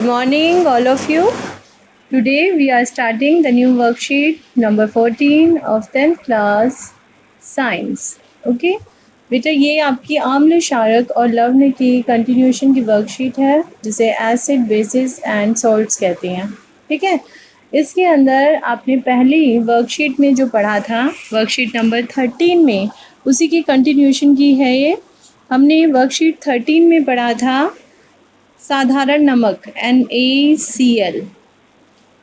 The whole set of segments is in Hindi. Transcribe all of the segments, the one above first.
Morning, all of you. Today we are starting the new worksheet number 14 of 10th class Science. Okay? बेटा ये आपकी आम्ल क्षारक और लवण की कंटिन्यूशन की वर्कशीट है जिसे एसिड बेसिस एंड सॉल्ट्स कहते हैं। ठीक है, इसके अंदर आपने पहली वर्कशीट में जो पढ़ा था वर्कशीट नंबर 13 में उसी की कंटिन्यूशन की है ये। हमने वर्कशीट 13 में पढ़ा था साधारण नमक NaCl,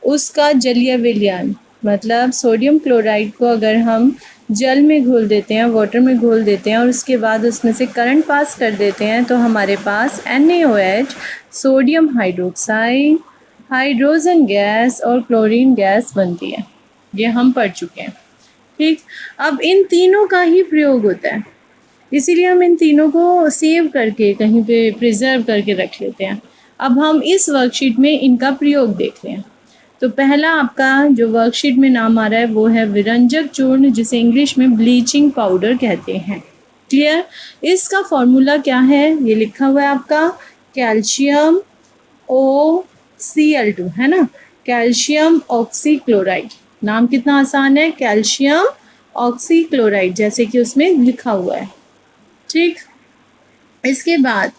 उसका जलीय विलयन मतलब सोडियम क्लोराइड को अगर हम जल में घोल देते हैं, वाटर में घोल देते हैं और उसके बाद उसमें से करंट पास कर देते हैं तो हमारे पास NaOH, sodium hydroxide, hydrogen gas और क्लोरीन गैस बनती है। ये हम पढ़ चुके हैं। ठीक, अब इन तीनों का ही प्रयोग होता है, इसीलिए हम इन तीनों को सेव करके कहीं पे प्रिजर्व करके रख लेते हैं। अब हम इस वर्कशीट में इनका प्रयोग देख रहे हैं। तो पहला आपका जो वर्कशीट में नाम आ रहा है वो है विरंजक चूर्ण, जिसे इंग्लिश में ब्लीचिंग पाउडर कहते हैं। क्लियर? इसका फॉर्मूला क्या है ये लिखा हुआ है आपका, कैल्शियम OCl2 है ना, कैल्शियम ऑक्सीक्लोराइड। नाम कितना आसान है, कैल्शियम ऑक्सीक्लोराइड, जैसे कि उसमें लिखा हुआ है। ठीक, इसके बाद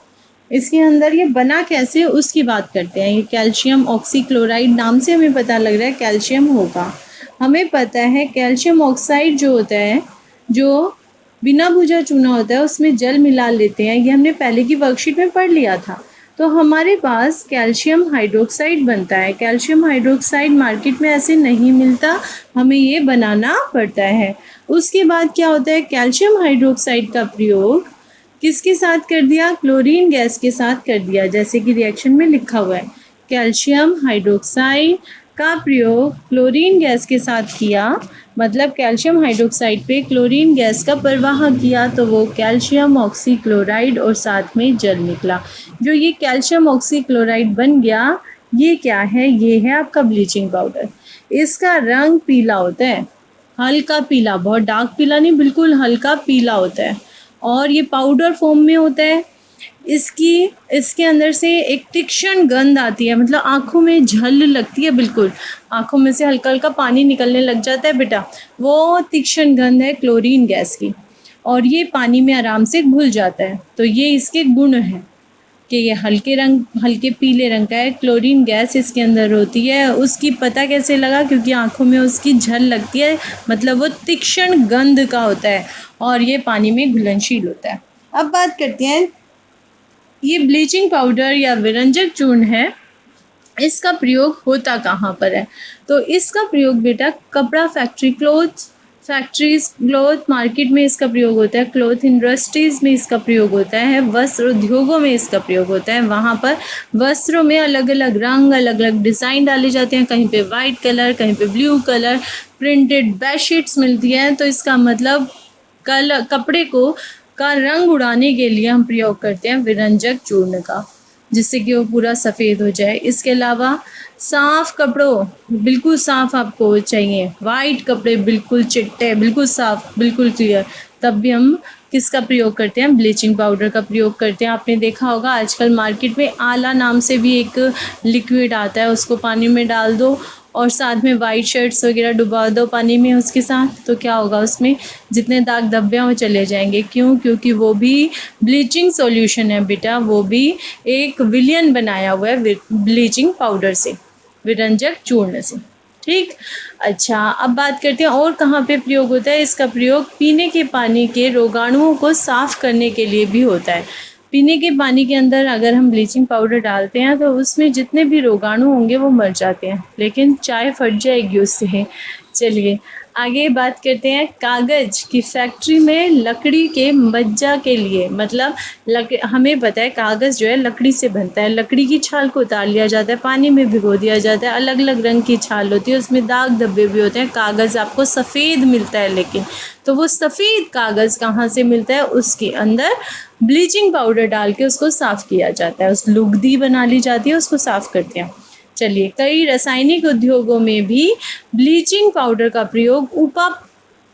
इसके अंदर ये बना कैसे उसकी बात करते हैं। ये कैल्शियम ऑक्सीक्लोराइड नाम से हमें पता लग रहा है कैल्शियम होगा। हमें पता है कैल्शियम ऑक्साइड जो होता है, जो बिना भुजा चूना होता है, उसमें जल मिला लेते हैं। ये हमने पहले की वर्कशीट में पढ़ लिया था। तो हमारे पास कैल्शियम हाइड्रोक्साइड बनता है। कैल्शियम हाइड्रोक्साइड मार्केट में ऐसे नहीं मिलता, हमें ये बनाना पड़ता है। उसके बाद क्या होता है, कैल्शियम हाइड्रोक्साइड का प्रयोग किसके साथ कर दिया, क्लोरीन गैस के साथ कर दिया, जैसे कि रिएक्शन में लिखा हुआ है। कैल्शियम हाइड्रोक्साइड का प्रयोग क्लोरीन गैस के साथ किया, मतलब कैल्शियम हाइड्रोक्साइड पे क्लोरीन गैस का प्रवाह किया तो वो कैल्शियम ऑक्सीक्लोराइड और साथ में जल निकला। जो ये कैल्शियम ऑक्सीक्लोराइड बन गया, ये क्या है, ये है आपका ब्लीचिंग पाउडर। इसका रंग पीला होता है, हल्का पीला, बहुत डार्क पीला नहीं, बिल्कुल हल्का पीला होता है और ये पाउडर फॉर्म में होता है। इसके अंदर से एक तीक्ष्ण गंध आती है, मतलब आँखों में झल लगती है, बिल्कुल आँखों में से हल्का हल्का पानी निकलने लग जाता है बेटा, वो तीक्ष्ण गंध है क्लोरीन गैस की, और ये पानी में आराम से घुल जाता है। तो ये इसके गुण हैं कि ये हल्के पीले रंग का है, क्लोरीन गैस इसके अंदर होती है। उसकी पता कैसे लगा, क्योंकि आँखों में उसकी झल लगती है, मतलब वो तीक्ष्ण गंध का होता है और ये पानी में घुलनशील होता है। अब बात करते हैं, ये ब्लीचिंग पाउडर या विरंजक चूर्ण है, इसका प्रयोग होता कहाँ पर है। तो इसका प्रयोग बेटा कपड़ा फैक्ट्री, क्लॉथ मार्केट में इसका प्रयोग होता है, क्लॉथ इंडस्ट्रीज़ में इसका प्रयोग होता है, वस्त्र उद्योगों में इसका प्रयोग होता है। वहाँ पर वस्त्रों में अलग अलग रंग, अलग अलग डिज़ाइन डाले जाते हैं, कहीं पे वाइट कलर, कहीं पे ब्लू कलर, प्रिंटेड बेडशीट्स मिलती हैं। तो इसका मतलब कपड़े का रंग उड़ाने के लिए हम प्रयोग करते हैं विरंजक चूर्ण का, जिससे कि वो पूरा सफ़ेद हो जाए। इसके अलावा साफ़ कपड़ों, बिल्कुल साफ़ आपको चाहिए, वाइट कपड़े बिल्कुल चिट्टे, बिल्कुल साफ़, बिल्कुल क्लियर, तब भी हम किसका प्रयोग करते हैं, ब्लीचिंग पाउडर का प्रयोग करते हैं। आपने देखा होगा आजकल मार्केट में आला नाम से भी एक लिक्विड आता है, उसको पानी में डाल दो और साथ में वाइट शर्ट्स वगैरह डुबा दो पानी में उसके साथ, तो क्या होगा, उसमें जितने दाग धब्बे हैं वो चले जाएंगे। क्यों? क्योंकि वो भी ब्लीचिंग सॉल्यूशन है बेटा, वो भी एक विलयन बनाया हुआ है ब्लीचिंग पाउडर से, विरंजक चूर्ण से। ठीक, अच्छा अब बात करते हैं और कहाँ पे प्रयोग होता है। इसका प्रयोग पीने के पानी के रोगाणुओं को साफ़ करने के लिए भी होता है। पीने के पानी के अंदर अगर हम ब्लीचिंग पाउडर डालते हैं तो उसमें जितने भी रोगाणु होंगे वो मर जाते हैं, लेकिन चाय फट जाएगी उससे। चलिए आगे बात करते हैं, कागज़ की फैक्ट्री में लकड़ी के मज्जा के लिए, मतलब हमें पता है कागज़ जो है लकड़ी से बनता है, लकड़ी की छाल को उतार लिया जाता है, पानी में भिगो दिया जाता है, अलग अलग रंग की छाल होती है, उसमें दाग धब्बे भी होते हैं, कागज़ आपको सफ़ेद मिलता है। लेकिन तो वो सफ़ेद कागज़ कहाँ से मिलता है, उसके अंदर ब्लीचिंग पाउडर डाल के उसको साफ़ किया जाता है, उस लुगदी बना ली जाती है, उसको साफ़ करते हैं। चलिए, कई रासायनिक उद्योगों में भी ब्लीचिंग पाउडर का प्रयोग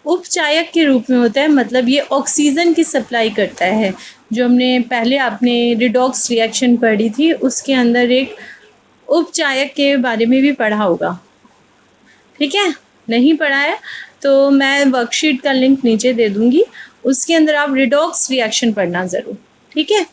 उपचायक के रूप में होता है, मतलब ये ऑक्सीजन की सप्लाई करता है। जो हमने पहले आपने रिडॉक्स रिएक्शन पढ़ी थी, उसके अंदर एक उपचायक के बारे में भी पढ़ा होगा, ठीक है? नहीं पढ़ा है तो मैं वर्कशीट का लिंक नीचे दे दूंगी, उसके अंदर आप रिडॉक्स रिएक्शन पढ़ना ज़रूर, ठीक है?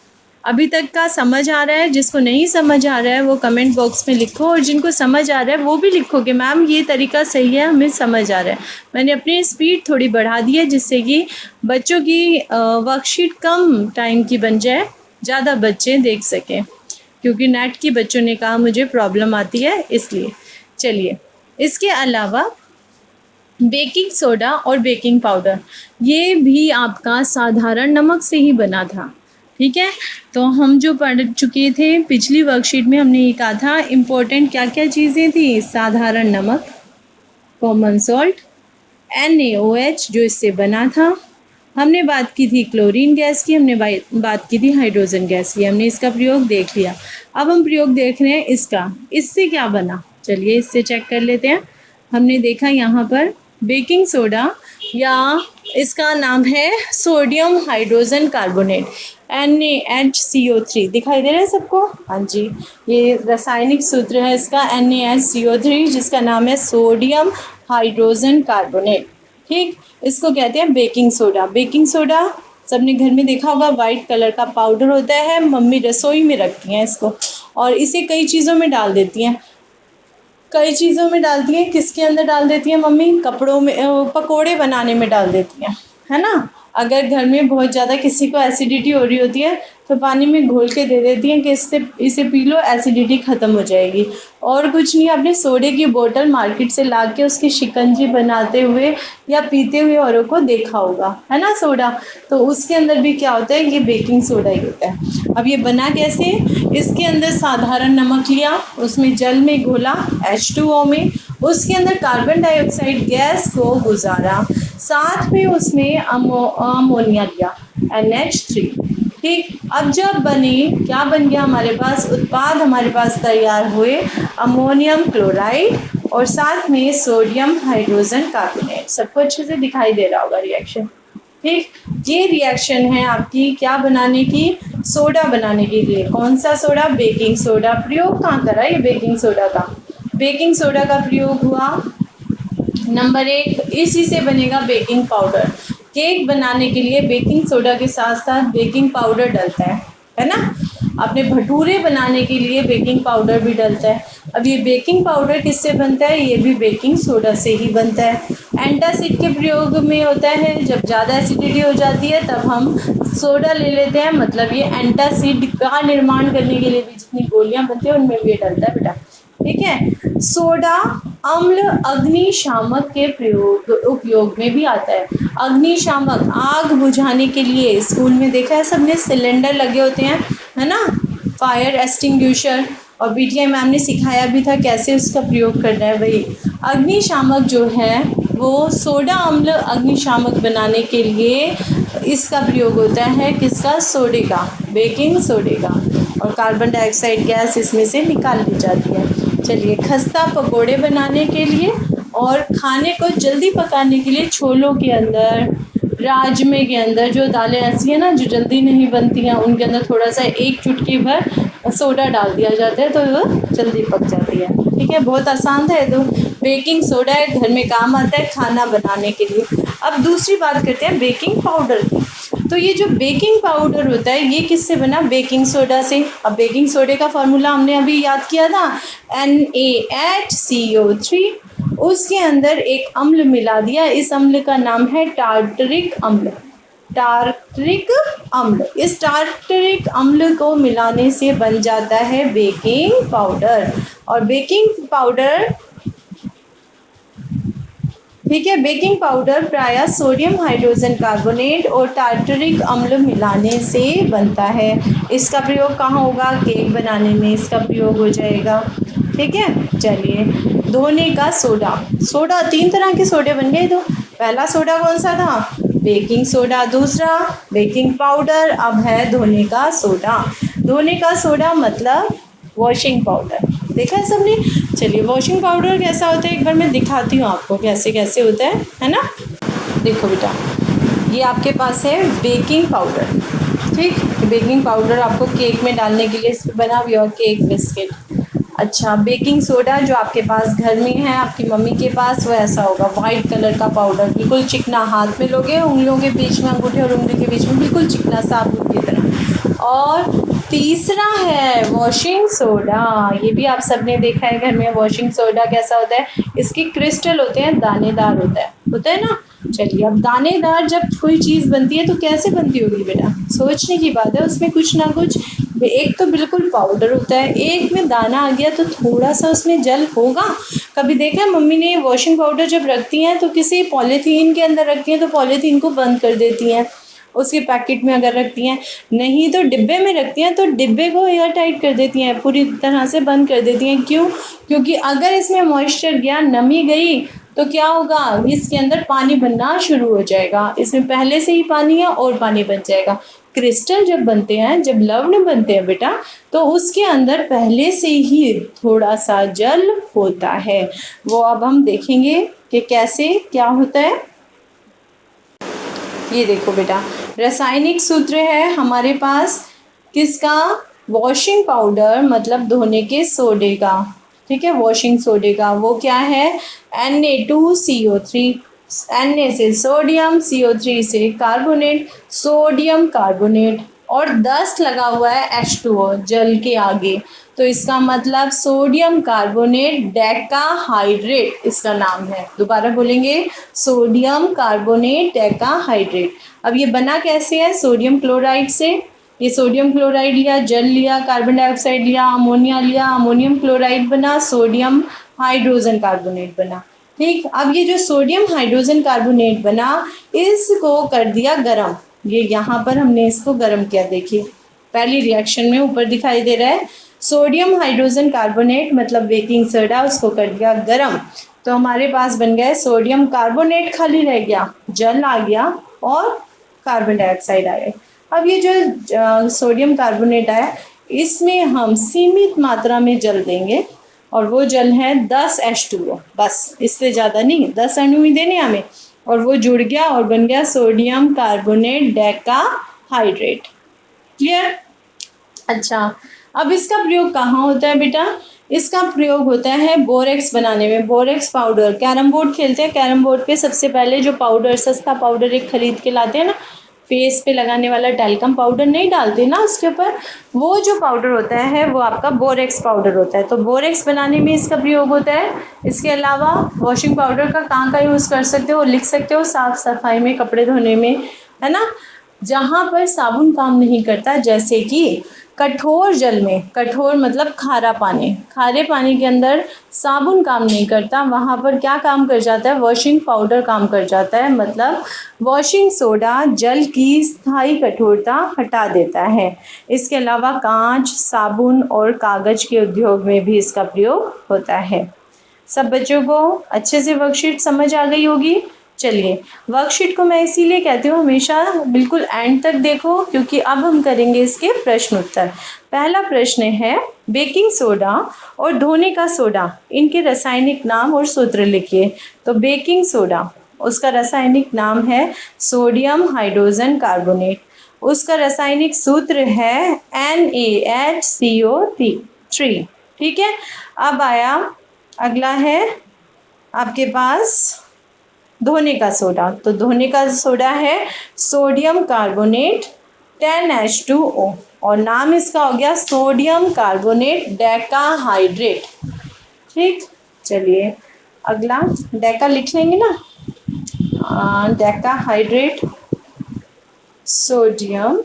अभी तक का समझ आ रहा है? जिसको नहीं समझ आ रहा है वो कमेंट बॉक्स में लिखो, और जिनको समझ आ रहा है वो भी लिखो कि मैम ये तरीका सही है, हमें समझ आ रहा है। मैंने अपनी स्पीड थोड़ी बढ़ा दी है जिससे कि बच्चों की वर्कशीट कम टाइम की बन जाए, ज़्यादा बच्चे देख सकें, क्योंकि नेट की बच्चों ने कहा मुझे प्रॉब्लम आती है इसलिए। चलिए, इसके अलावा बेकिंग सोडा और बेकिंग पाउडर, ये भी आपका साधारण नमक से ही बना था, ठीक है? तो हम जो पढ़ चुके थे पिछली वर्कशीट में, हमने ये कहा था इम्पोर्टेंट क्या क्या चीज़ें थी। साधारण नमक, कॉमन सॉल्ट, NaOH जो इससे बना था, हमने बात की थी क्लोरीन गैस की, हमने बात की थी हाइड्रोजन गैस की, हमने इसका प्रयोग देख लिया। अब हम प्रयोग देख रहे हैं इसका, इससे क्या बना, चलिए इससे चेक कर लेते हैं। हमने देखा यहाँ पर बेकिंग सोडा, या इसका नाम है सोडियम हाइड्रोजन कार्बोनेट, NaHCO3, दिखाई दे रहा है सबको? हाँ जी, ये रासायनिक सूत्र है इसका NaHCO3, जिसका नाम है सोडियम हाइड्रोजन कार्बोनेट, ठीक? इसको कहते हैं बेकिंग सोडा। बेकिंग सोडा सबने घर में देखा होगा, वाइट कलर का पाउडर होता है, मम्मी रसोई में रखती हैं इसको, और इसे कई चीज़ों में डाल देती हैं, कई चीज़ों में डालती हैं। किसके अंदर डाल देती हैं मम्मी? कपड़ों में, पकोड़े बनाने में डाल देती हैं, है ना? अगर घर में बहुत ज़्यादा किसी को एसिडिटी हो रही होती है तो पानी में घोल के दे देती हैं कि इसे पी लो, एसिडिटी ख़त्म हो जाएगी। और कुछ नहीं, आपने सोडे की बोतल मार्केट से ला के उसकी शिकंजी बनाते हुए या पीते हुए औरों को देखा होगा, है ना? सोडा, तो उसके अंदर भी क्या होता है, ये बेकिंग सोडा ही होता है। अब ये बना कैसे? इसके अंदर साधारण नमक लिया, उसमें जल में घोला H2O में, उसके अंदर कार्बन डाइऑक्साइड गैस को गुजारा, साथ में उसमें अमोनिया लिया NH3, ठीक? अब जब बने, क्या बन गया हमारे पास उत्पाद, हमारे पास तैयार हुए अमोनियम क्लोराइड और साथ में सोडियम हाइड्रोजन कार्बोनेट। सबको अच्छे से दिखाई दे रहा होगा रिएक्शन, ठीक? ये रिएक्शन है आपकी क्या बनाने की? सोडा बनाने के लिए। कौन सा सोडा? Baking soda. प्रयोग कहाँ करा ये बेकिंग सोडा का? बेकिंग सोडा का प्रयोग हुआ नंबर 1, इसी से बनेगा बेकिंग पाउडर। केक बनाने के लिए बेकिंग सोडा के साथ साथ बेकिंग पाउडर डलता है ना? अपने भटूरे बनाने के लिए बेकिंग पाउडर भी डलता है। अब ये बेकिंग पाउडर किससे बनता है? ये भी बेकिंग सोडा से ही बनता है। एंटासिड के प्रयोग में होता है, जब ज़्यादा एसिडिटी हो जाती है तब हम सोडा ले लेते हैं, मतलब ये एंटासिड का निर्माण करने के लिए भी जितनी गोलियां बनती हैं उनमें भी ये डलता है बेटा, ठीक है? सोडा अम्ल अग्निशामक के उपयोग में भी आता है। अग्निशामक, आग बुझाने के लिए, स्कूल में देखा है सबने, सिलेंडर लगे होते हैं, है ना? फायर एक्सटिंग्विशर, और पीटीआई मैम ने सिखाया भी था कैसे उसका प्रयोग करना है। वही अग्निशामक जो है वो सोडा अम्ल अग्निशामक बनाने के लिए इसका प्रयोग होता है। किसका? सोडे का, बेकिंग सोडे का, और कार्बन डाइऑक्साइड गैस इसमें से निकाल ली जाती है। चलिए, खस्ता पकोड़े बनाने के लिए और खाने को जल्दी पकाने के लिए छोलों के अंदर, राजमे के अंदर, जो दालें ऐसी हैं ना जो जल्दी नहीं बनती हैं, उनके अंदर थोड़ा सा 1 चुटकी भर सोडा डाल दिया जाता है तो वो जल्दी पक जाती है, ठीक है? बहुत आसान था ये तो। बेकिंग सोडा है, घर में काम आता है खाना बनाने के लिए। अब दूसरी बात करते हैं बेकिंग पाउडर की। तो ये जो बेकिंग पाउडर होता है ये किससे बना? बेकिंग सोडा से। अब बेकिंग सोडे का फॉर्मूला हमने अभी याद किया था, NaHCO3, उसके अंदर एक अम्ल मिला दिया, इस अम्ल का नाम है टार्टरिक अम्ल। टार्टरिक अम्ल, इस टार्टरिक अम्ल को मिलाने से बन जाता है बेकिंग पाउडर। और बेकिंग पाउडर, ठीक है, बेकिंग पाउडर प्रायः सोडियम हाइड्रोजन कार्बोनेट और टार्टरिक अम्ल मिलाने से बनता है। इसका प्रयोग कहाँ होगा? केक बनाने में इसका प्रयोग हो जाएगा, ठीक है? चलिए, धोने का सोडा। सोडा 3 तरह के सोडे बन गए। तो पहला सोडा कौन सा था? Baking soda. दूसरा बेकिंग पाउडर, अब है धोने का सोडा। धोने का सोडा मतलब वॉशिंग पाउडर। देखा है सबने? चलिए, वॉशिंग पाउडर कैसा होता है एक बार मैं दिखाती हूँ आपको कैसे कैसे होता है ना? देखो बेटा, ये आपके पास है बेकिंग पाउडर, ठीक? बेकिंग पाउडर आपको केक में डालने के लिए बना हुआ केक बिस्किट। अच्छा, बेकिंग सोडा जो आपके पास घर में है, आपकी मम्मी के पास, वो ऐसा होगा वाइट कलर का पाउडर, बिल्कुल चिकना, हाथ में लोगे उंगलियों के बीच में, अंगूठे और उंगली के बीच में बिल्कुल चिकना साबुन की तरह। और तीसरा है वॉशिंग सोडा। ये भी आप सबने देखा है घर में। वॉशिंग सोडा कैसा होता है, इसके क्रिस्टल होते हैं, दानेदार होता है ना। चलिए, अब दानेदार जब कोई चीज़ बनती है तो कैसे बनती होगी बेटा, सोचने की बात है। उसमें कुछ ना कुछ, एक तो बिल्कुल पाउडर होता है, एक में दाना आ गया तो थोड़ा सा उसमें जल होगा। कभी देखा है मम्मी ने वॉशिंग पाउडर जब रखती हैं तो किसी पॉलीथीन के अंदर रखती हैं तो पॉलीथीन को बंद कर देती हैं, उसके पैकेट में अगर रखती हैं, नहीं तो डिब्बे में रखती हैं तो डिब्बे को एयर टाइट कर देती हैं, पूरी तरह से बंद कर देती हैं। क्यों? क्योंकि अगर इसमें मॉइस्चर गया, नमी गई, तो क्या होगा, इसके अंदर पानी बनना शुरू हो जाएगा। इसमें पहले से ही पानी है और पानी बन जाएगा। क्रिस्टल जब बनते हैं, जब लवण बनते हैं बेटा, तो उसके अंदर पहले से ही थोड़ा सा जल होता है। वो अब हम देखेंगे कि कैसे क्या होता है। ये देखो बेटा, रासायनिक सूत्र है हमारे पास किसका, वॉशिंग पाउडर मतलब धोने के सोडे का, ठीक है, वॉशिंग सोडे का। वो क्या है, Na2CO3, Na से सोडियम, CO3 से कार्बोनेट, सोडियम कार्बोनेट, और 10 लगा हुआ है H2O जल के आगे, तो इसका मतलब सोडियम कार्बोनेट डेकाहाइड्रेट इसका नाम है। दोबारा बोलेंगे, सोडियम कार्बोनेट डेकाहाइड्रेट। अब ये बना कैसे है, सोडियम क्लोराइड से। ये सोडियम क्लोराइड लिया, जल लिया, कार्बन डाइऑक्साइड लिया, अमोनिया लिया, अमोनियम क्लोराइड बना, सोडियम हाइड्रोजन कार्बोनेट बना। ठीक, अब ये जो सोडियम हाइड्रोजन कार्बोनेट बना, इसको कर दिया गरम। ये यहाँ पर हमने इसको गरम किया, देखिए पहली रिएक्शन में ऊपर दिखाई दे रहा है सोडियम हाइड्रोजन कार्बोनेट मतलब बेकिंग सोडा, उसको कर दिया गरम, तो हमारे पास बन गया सोडियम कार्बोनेट, खाली रह गया, जल आ गया और कार्बन डाइऑक्साइड आ गया। अब ये जो सोडियम कार्बोनेट आया, इसमें हम सीमित मात्रा में जल देंगे, और वो जल है 10 H2O, बस इससे ज़्यादा नहीं, 10 अणु ही देने हमें, और वो जुड़ गया और बन गया सोडियम कार्बोनेट डेकाहाइड्रेट। क्लियर? अच्छा, अब इसका प्रयोग कहाँ होता है बेटा, इसका प्रयोग होता है बोरेक्स बनाने में। बोरेक्स पाउडर, कैरम बोर्ड खेलते हैं, कैरम बोर्ड पे सबसे पहले जो पाउडर, सस्ता पाउडर एक खरीद के लाते हैं ना, फेस पे लगाने वाला टैल्कम पाउडर नहीं डालते ना उसके ऊपर, वो जो पाउडर होता है वो आपका बोरेक्स पाउडर होता है। तो बोरेक्स बनाने में इसका प्रयोग होता है। इसके अलावा वॉशिंग पाउडर का कहाँ का यूज़ कर सकते हो, लिख सकते हो, साफ सफाई में, कपड़े धोने में, है ना। जहाँ पर साबुन काम नहीं करता, जैसे कि कठोर जल में, कठोर मतलब खारा पानी, खारे पानी के अंदर साबुन काम नहीं करता, वहाँ पर क्या काम कर जाता है, वॉशिंग पाउडर काम कर जाता है। मतलब वॉशिंग सोडा जल की स्थायी कठोरता हटा देता है। इसके अलावा कांच, साबुन और कागज़ के उद्योग में भी इसका प्रयोग होता है। सब बच्चों को अच्छे से वर्कशीट समझ आ गई होगी। चलिए, वर्कशीट को मैं इसीलिए कहती हूँ हमेशा बिल्कुल एंड तक देखो, क्योंकि अब हम करेंगे इसके प्रश्न उत्तर। पहला प्रश्न है, बेकिंग सोडा और धोने का सोडा, इनके रासायनिक नाम और सूत्र लिखिए। तो बेकिंग सोडा, उसका रासायनिक नाम है सोडियम हाइड्रोजन कार्बोनेट, उसका रासायनिक सूत्र है NaHCO3। ठीक है, अब आया अगला है आपके पास धोने का सोडा। तो धोने का सोडा है सोडियम कार्बोनेट 10H2O, और नाम इसका हो गया सोडियम कार्बोनेट डेकाहाइड्रेट। ठीक, चलिए अगला डेका लिख लेंगे ना, decahydrate sodium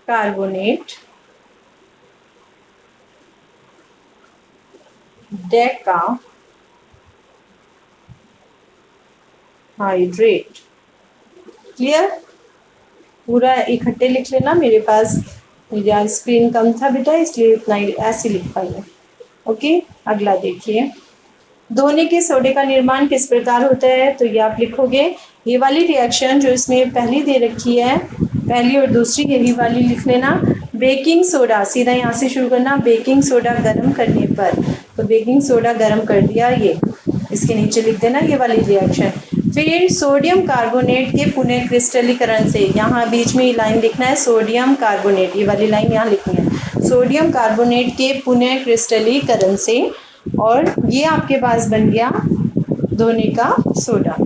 carbonate decahydrate. Clear? पूरा इकट्ठे लिख लेना, मेरे पास मेरा स्क्रीन कम था बेटा, इसलिए इतना ही ऐसे लिख पाई है। ओके, अगला देखिए, धोने के सोडे का निर्माण किस प्रकार होता है। तो ये आप लिखोगे, ये वाली रिएक्शन जो इसमें पहली दे रखी है, पहली और दूसरी, यही वाली लिख लेना। बेकिंग सोडा, सीधा यहाँ से शुरू करना, बेकिंग सोडा गर्म करने पर, तो बेकिंग सोडा गर्म कर दिया, ये इसके नीचे लिख देना ये वाली रिएक्शन। फिर सोडियम कार्बोनेट के पुनः क्रिस्टलीकरण से, यहाँ बीच में ये लाइन लिखना है सोडियम कार्बोनेट, ये वाली लाइन यहाँ लिखनी है, सोडियम कार्बोनेट के पुनः क्रिस्टलीकरण से, और ये आपके पास बन गया धोने का सोडा।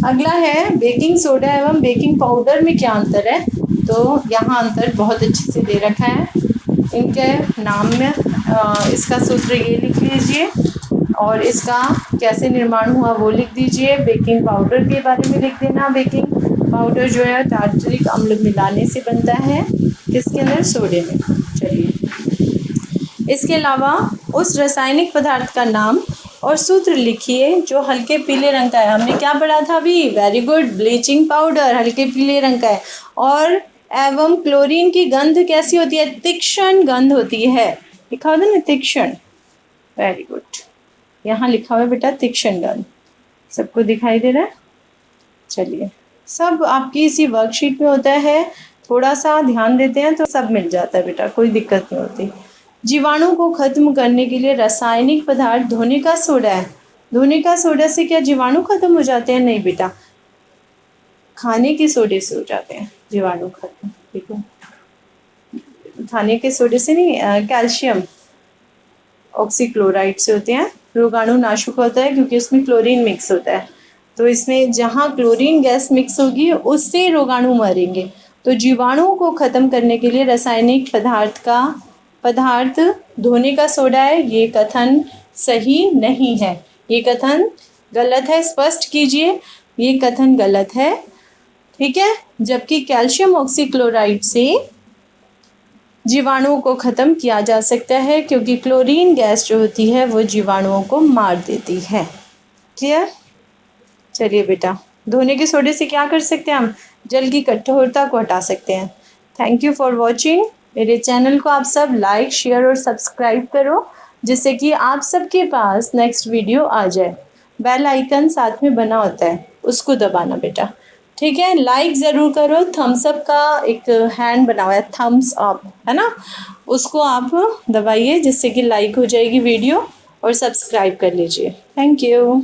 अगला है बेकिंग सोडा एवं बेकिंग पाउडर में क्या अंतर है, तो यहाँ अंतर बहुत अच्छे से दे रखा है इनके नाम में। इसका सूत्र ये लिख लीजिए और इसका कैसे निर्माण हुआ वो लिख दीजिए। बेकिंग पाउडर के बारे में लिख देना, बेकिंग पाउडर जो है टार्टरिक अम्ल मिलाने से बनता है, किसके अंदर, सोडे में। चलिए, इसके अलावा उस रासायनिक पदार्थ का नाम और सूत्र लिखिए जो हल्के पीले रंग का है। हमने क्या पढ़ा था अभी, वेरी गुड, ब्लीचिंग पाउडर हल्के पीले रंग का है। और एवं क्लोरीन की गंध कैसी होती है, तीक्ष्ण गंध होती है, लिखा होता है ना तीक्ष्ण, वेरी गुड, यहाँ लिखा हुआ है बेटा तीक्ष्ण गंध, सबको दिखाई दे रहा है। चलिए, सब आपकी इसी वर्कशीट में होता है, थोड़ा सा ध्यान देते हैं तो सब मिल जाता है बेटा, कोई दिक्कत नहीं होती। जीवाणु को खत्म करने के लिए रासायनिक पदार्थ धोने का सोडा है। धोने का सोडा से क्या जीवाणु खत्म हो जाते हैं, नहीं बेटा, खाने के सोडे से हो जाते हैं जीवाणु खत्म, ठीक है, खाने के सोडे से नहीं, कैल्शियम ऑक्सीक्लोराइड से होते हैं। रोगाणु नाशक होता है क्योंकि उसमें क्लोरीन मिक्स होता है, तो इसमें जहाँ क्लोरीन गैस मिक्स होगी उससे रोगाणु मरेंगे। तो जीवाणुओं को खत्म करने के लिए रासायनिक पदार्थ धोने का सोडा है, ये कथन सही नहीं है, ये कथन गलत है, स्पष्ट कीजिए, ये कथन गलत है, ठीक है। जबकि कैल्शियम ऑक्सीक्लोराइड से जीवाणुओं को ख़त्म किया जा सकता है क्योंकि क्लोरीन गैस जो होती है वो जीवाणुओं को मार देती है। क्लियर? चलिए बेटा, धोने के सोडे से क्या कर सकते हैं हम, जल की कठोरता को हटा सकते हैं। Thank you for watching. मेरे चैनल को आप सब लाइक, शेयर और सब्सक्राइब करो जिससे कि आप सबके पास नेक्स्ट वीडियो आ जाए। बेल आइकन साथ में बना होता है, उसको दबाना बेटा, ठीक है। लाइक ज़रूर करो, थम्स अप का एक हैंड बना हुआ है, थम्स अप है ना, उसको आप दबाइए जिससे कि लाइक हो जाएगी वीडियो, और सब्सक्राइब कर लीजिए। Thank you.